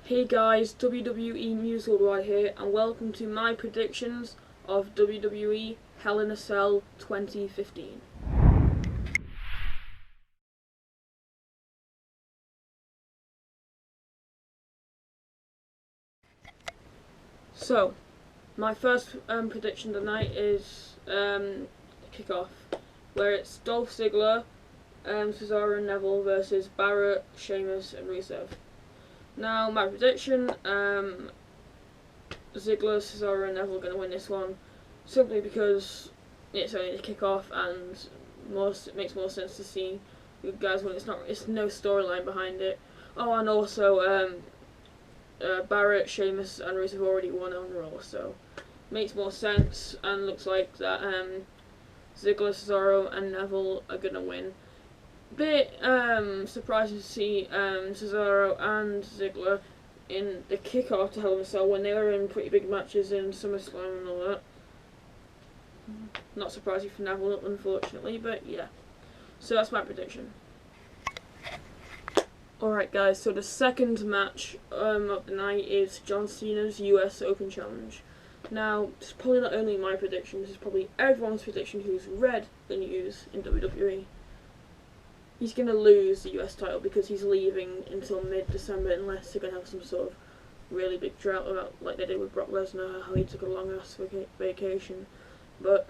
Hey guys, WWE News Worldwide here, and welcome to my predictions of WWE Hell in a Cell 2015. So, my first prediction tonight is the kickoff, where it's Dolph Ziggler, Cesaro and Neville versus Barrett, Sheamus, and Rusev. Now, my prediction, Ziggler, Cesaro, and Neville are going to win this one, simply because it's only the kickoff, and it makes more sense to see you guys win. It's no storyline behind it. Oh, and also, Barrett, Sheamus, and Rusev have already won on Raw, so makes more sense, and looks like that Ziggler, Cesaro, and Neville are gonna win. Bit surprising to see Cesaro and Ziggler in the kickoff to Hell in a Cell when they were in pretty big matches in SummerSlam and all that. Not surprising for Neville, unfortunately, but yeah. So that's my prediction. Alright guys, so the second match of the night is John Cena's US Open Challenge. Now, this is probably not only my prediction, this is probably everyone's prediction who's read the news in WWE. He's going to lose the US title because he's leaving until mid-December unless they're going to have some sort of really big drought about, like they did with Brock Lesnar, how he took a long-ass vacation. But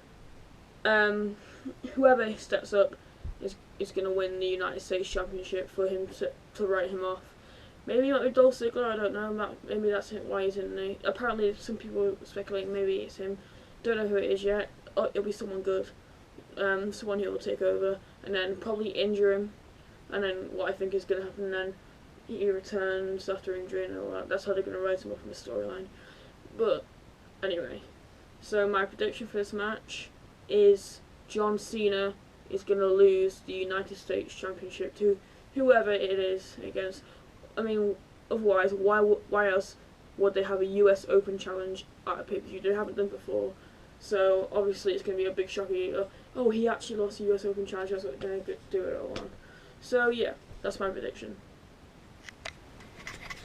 whoever steps up is going to win the United States Championship for him to write him off. Maybe it might be Dolph Ziggler, I don't know. Maybe that's why he's in the... Apparently some people speculate maybe it's him. Don't know who it is yet. Oh, it'll be someone good. Someone who will take over and then probably injure him. And then what I think is going to happen then, he returns after injury and all that. That's how they're going to write him off in the storyline. But anyway, so my prediction for this match is John Cena is going to lose the United States Championship to whoever it is against. I mean, otherwise, why else would they have a US Open Challenge at a pay-per-view? They haven't done before. So, obviously, it's going to be a big shock. Oh, he actually lost the US Open Challenge, that's what they're going to do it all on. So, yeah, that's my prediction.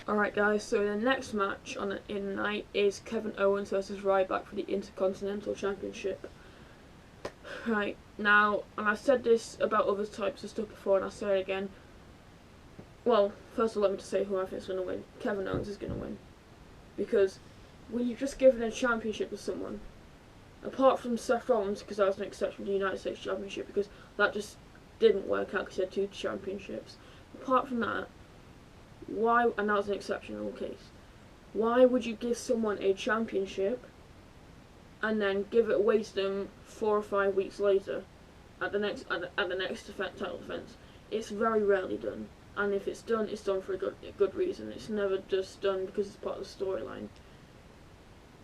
Alright guys, so the next match in the night is Kevin Owens versus Ryback for the Intercontinental Championship. Right, now, and I've said this about other types of stuff before, and I'll say it again. Well, first of all, let me just say who I think is going to win. Kevin Owens is going to win. Because when you've just given a championship to someone, apart from Seth Rollins, because that was an exception to the United States Championship, because that just didn't work out because he had 2 championships. Apart from that, why, and that was an exceptional case, why would you give someone a championship and then give it away to them 4 or 5 weeks later at the next title defense? It's very rarely done, and if it's done for a good reason. It's never just done because it's part of the storyline.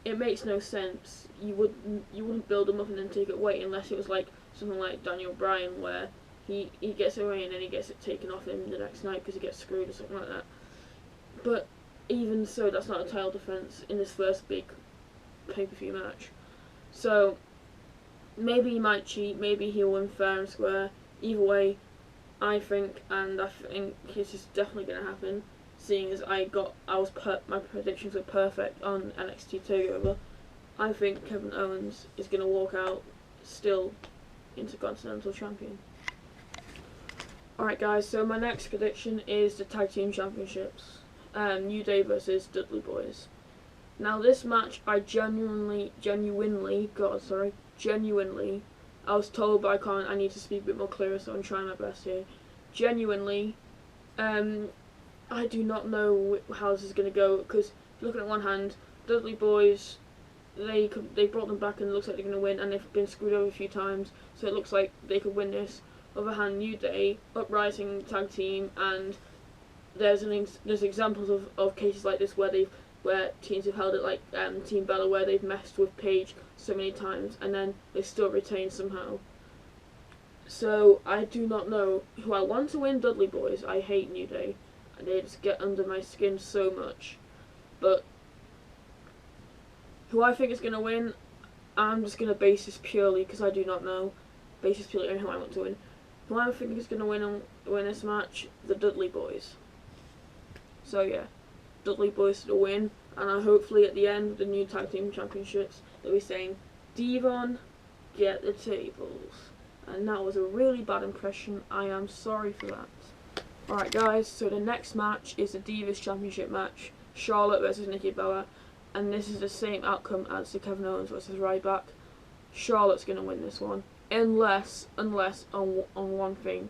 It makes no sense. You wouldn't build them up and then take it away unless it was like something like Daniel Bryan, where he gets it away and then he gets it taken off him the next night because he gets screwed or something like that. But even so, that's not a title defense in this first big pay-per-view match. So maybe he might cheat, maybe he'll win fair and square. Either way, I think this is definitely going to happen, seeing as my predictions were perfect on NXT TakeOver. I think Kevin Owens is going to walk out still Intercontinental Champion. Alright guys, so my next prediction is the Tag Team Championships. New Day versus Dudley Boys. Now this match, I genuinely, I was told, but I need to speak a bit more clearer, so I'm trying my best here. Genuinely, I do not know how this is going to go, because looking at one hand, Dudley Boys, they brought them back and it looks like they're going to win, and they've been screwed over a few times, so it looks like they could win this. On the other hand, New Day, uprising tag team, and there's examples of cases like this where teams have held it, like Team Bella, where they've messed with Paige so many times and then they still retain somehow. So I do not know who I want to win. Dudley Boys. I hate New Day, and they just get under my skin so much. But who I think is going to win, I'm just going to base this purely because I do not know. Base this purely on who I want to win. Who I think is going to win this match, the Dudley Boys. So yeah, Dudley Boyz to win, and hopefully at the end of the new tag team championships they'll be saying, Devon, get the tables. And that was a really bad impression. I am sorry for that. Alright guys, so the next match is the Divas Championship match, Charlotte versus Nikki Bella, and this is the same outcome as the Kevin Owens versus Ryback. Charlotte's going to win this one, unless on one thing,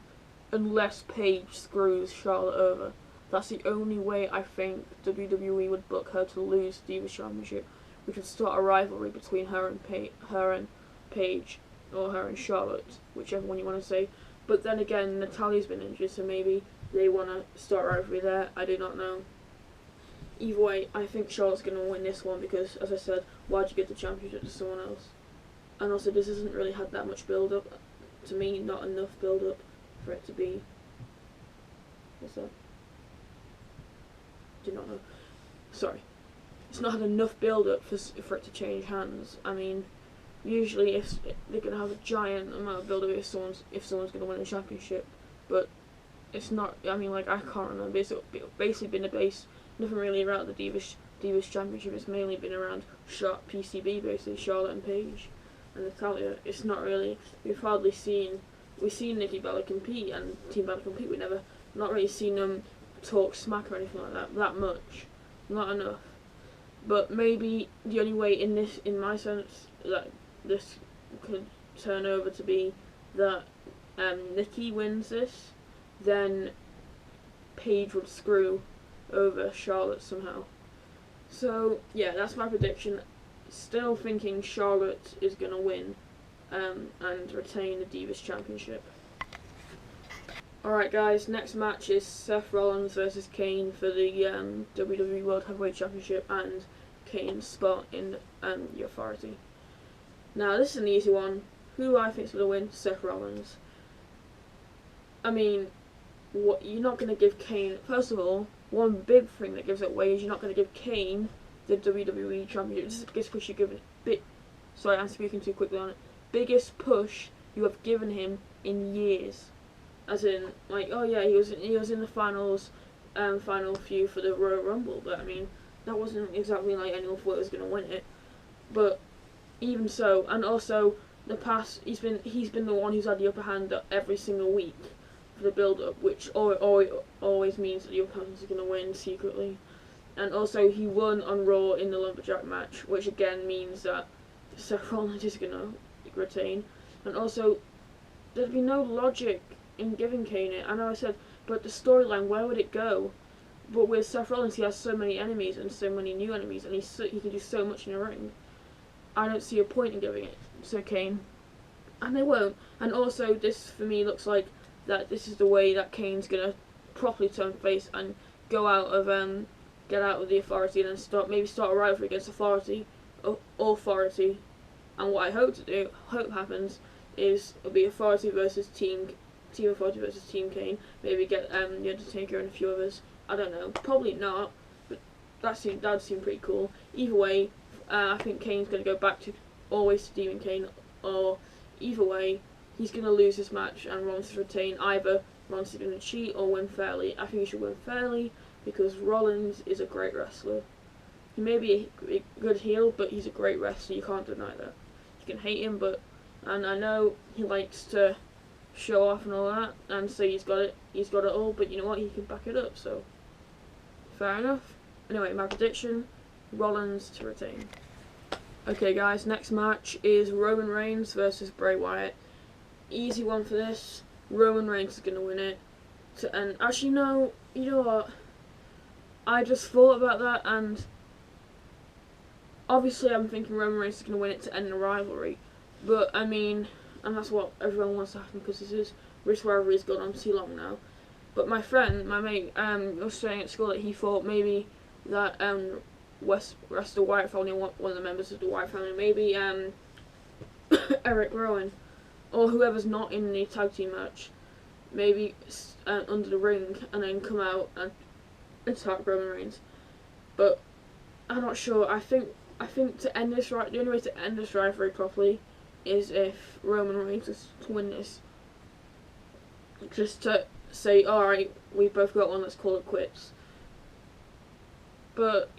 unless Paige screws Charlotte over. That's the only way I think WWE would book her to lose the Divas Championship, which would start a rivalry between her and Paige, or her and Charlotte, whichever one you want to say. But then again, Natalya's been injured, so maybe they want to start a rivalry there. I do not know. Either way, I think Charlotte's going to win this one because, as I said, why'd you give the championship to someone else? And also, this hasn't really had that much build-up. To me, not enough build-up for it to be... What's that? Do not know. Sorry. It's not had enough build-up for it to change hands. I mean, usually if they're going to have a giant amount of build-up if someone's going to win the championship. But it's not, I mean, like, I can't remember. It's basically been a base, nothing really around the Divas Championship. It's mainly been around PCB, basically, Charlotte and Paige and Natalya. It's not really, we've seen Nikki Bella compete and Team Bella compete. We've not really seen them talk smack or anything like that much. Not enough. But maybe the only way in my sense, that this could turn over to be that Nikki wins this, then Paige would screw over Charlotte somehow. So yeah, that's my prediction. Still thinking Charlotte is going to win and retain the Divas Championship. Alright guys, next match is Seth Rollins versus Kane for the WWE World Heavyweight Championship and Kane's spot in the Authority. Now this is an easy one. Who I think is going to win? Seth Rollins. I mean, what, you're not going to give Kane... First of all, one big thing that gives it away is you're not going to give Kane the WWE Championship. This is the biggest push you've given... Sorry, I'm speaking too quickly on it. Biggest push you have given him in years. As in, like, oh yeah, he was in the finals, final few for the Royal Rumble, but I mean, that wasn't exactly like anyone thought was going to win it. But even so, and also the past, he's been the one who's had the upper hand every single week for the build-up, which always means that the opponent is going to win secretly. And also, he won on Raw in the Lumberjack match, which again means that Seth Rollins is going to retain. And also, there'd be no logic in giving Kane it. I know I said, but the storyline, where would it go? But with Seth Rollins, he has so many enemies and so many new enemies, and he can do so much in the ring. I don't see a point in giving it to Kane, and they won't. And also, this for me looks like that this is the way that Kane's gonna properly turn face and go out of get out of the Authority and then maybe start a rivalry against Authority. And what I hope happens is it'll be Authority versus Team Authority versus Team Kane. Maybe get The Undertaker and a few others. I don't know. Probably not, but that would seem pretty cool. Either way, I think Kane's going to go back to always to Demon Kane, or either way, he's going to lose this match and Rollins to retain. Either Rollins is going to cheat or win fairly. I think he should win fairly because Rollins is a great wrestler. He may be a good heel, but he's a great wrestler. You can't deny that. You can hate him, and I know he likes to show off and all that and say he's got it all, but you know what, he can back it up, so fair enough. Anyway, my prediction, Rollins to retain. Okay guys, next match is Roman Reigns versus Bray Wyatt. Easy one for this. Roman Reigns is going to win it. And actually no, you know what, I just thought about that, and obviously I'm thinking Roman Reigns is going to win it to end the rivalry, but I mean, and that's what everyone wants to happen because this rivalry has gone on too long now. But my mate, was saying at school that he thought maybe that rest of the Wyatt family, one of the members of the Wyatt family, maybe Eric Rowan or whoever's not in the tag team match, maybe under the ring and then come out and attack Roman Reigns. But I'm not sure. I think to end this the only way to end this rivalry properly is if Roman Reigns is to win this. Just to say, alright, we both got one, let's call it quits. But,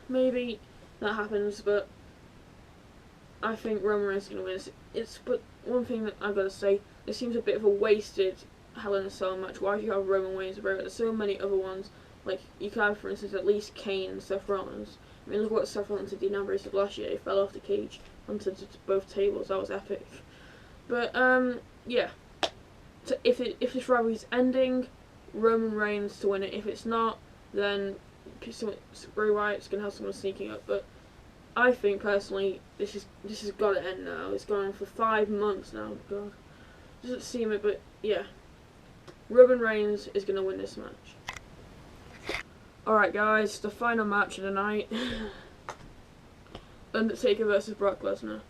maybe that happens, but I think Roman Reigns is going to win. But one thing that I've got to say, it seems a bit of a wasted Hell in a Cell match. Why do you have Roman Reigns where there's so many other ones? Like, you could have, for instance, at least Kane and Seth Rollins. I mean, look what Seth Rollins and Dean Ambrose did last year. He fell off the cage onto both tables. That was epic. But, yeah. So if this rivalry is ending, Roman Reigns to win it. If it's not, then Bray Wyatt's going to have someone sneaking up. But I think, personally, this has got to end now. It's gone on for 5 months now. God. Doesn't seem it, but, yeah. Roman Reigns is going to win this match. Alright guys, the final match of the night. Undertaker versus Brock Lesnar.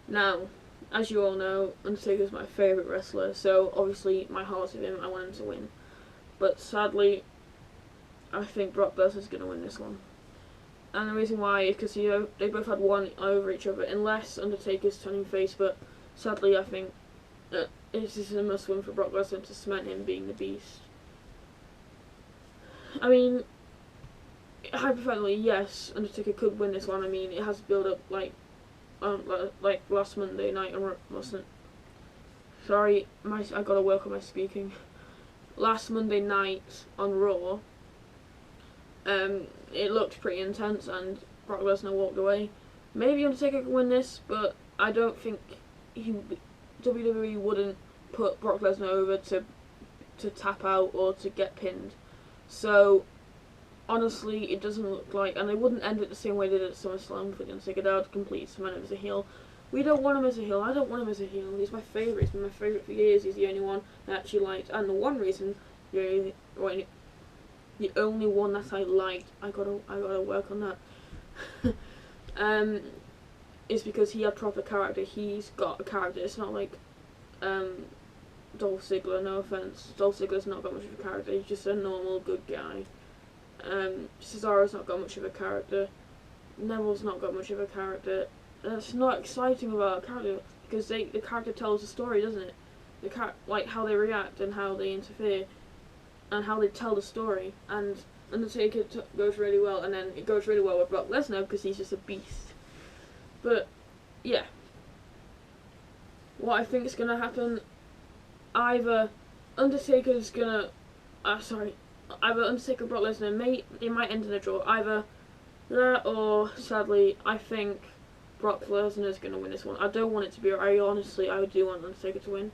Now, as you all know, Undertaker's my favourite wrestler, so obviously my heart's with him, I want him to win. But sadly, I think Brock Lesnar's going to win this one. And the reason why is because they both had one over each other, unless Undertaker's turning face, but sadly I think this is a must win for Brock Lesnar to cement him being the Beast. I mean, hypothetically, yes, Undertaker could win this one. I mean, it has built up like last Monday night. Sorry, I gotta work on my speaking. Last Monday night on Raw, it looked pretty intense, and Brock Lesnar walked away. Maybe Undertaker could win this, but I don't think WWE wouldn't put Brock Lesnar over to tap out or to get pinned. So, honestly, it doesn't look like, and they wouldn't end it the same way they did at SummerSlam for the Undertaker. They would completely cement him as a heel. We don't want him as a heel. I don't want him as a heel. He's my favourite. He's been my favourite for years. He's the only one I actually liked, and the one reason, the only one that I liked, I gotta work on that. Is because he had proper character. He's got a character. It's not like Dolph Ziggler, no offense. Dolph Ziggler's not got much of a character. He's just a normal good guy. Cesaro's not got much of a character. Neville's not got much of a character. It's not exciting about a character because the character tells a story, doesn't it? Like how they react and how they interfere and how they tell the story. And Undertaker goes really well, and then it goes really well with Brock Lesnar because he's just a beast. But yeah, what I think is gonna happen. Either Undertaker Brock Lesnar it might end in a draw. Either that, or sadly, I think Brock Lesnar is gonna win this one. I don't want it to be. I do want Undertaker to win,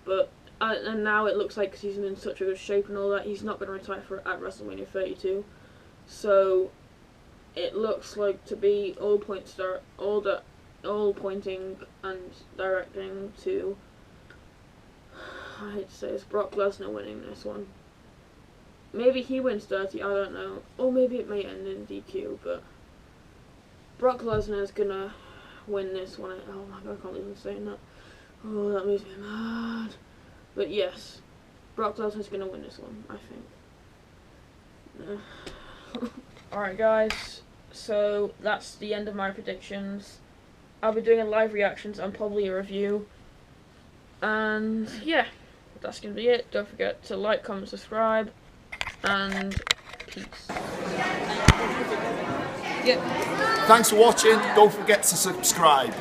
but and now it looks like because he's in such a good shape and all that, he's not gonna retire at WrestleMania 32. So it looks like to be all pointing and directing to. I hate to say it's Brock Lesnar winning this one. Maybe he wins dirty, I don't know. Or maybe it may end in DQ, but Brock Lesnar is gonna win this one. Oh my god, I can't even say that. Oh, that makes me mad. But yes, Brock Lesnar's gonna win this one, I think. Alright guys, so that's the end of my predictions. I'll be doing a live reactions and probably a review. And yeah, that's going to be it. Don't forget to like, comment, subscribe, and peace. Thanks for watching. Don't forget to subscribe.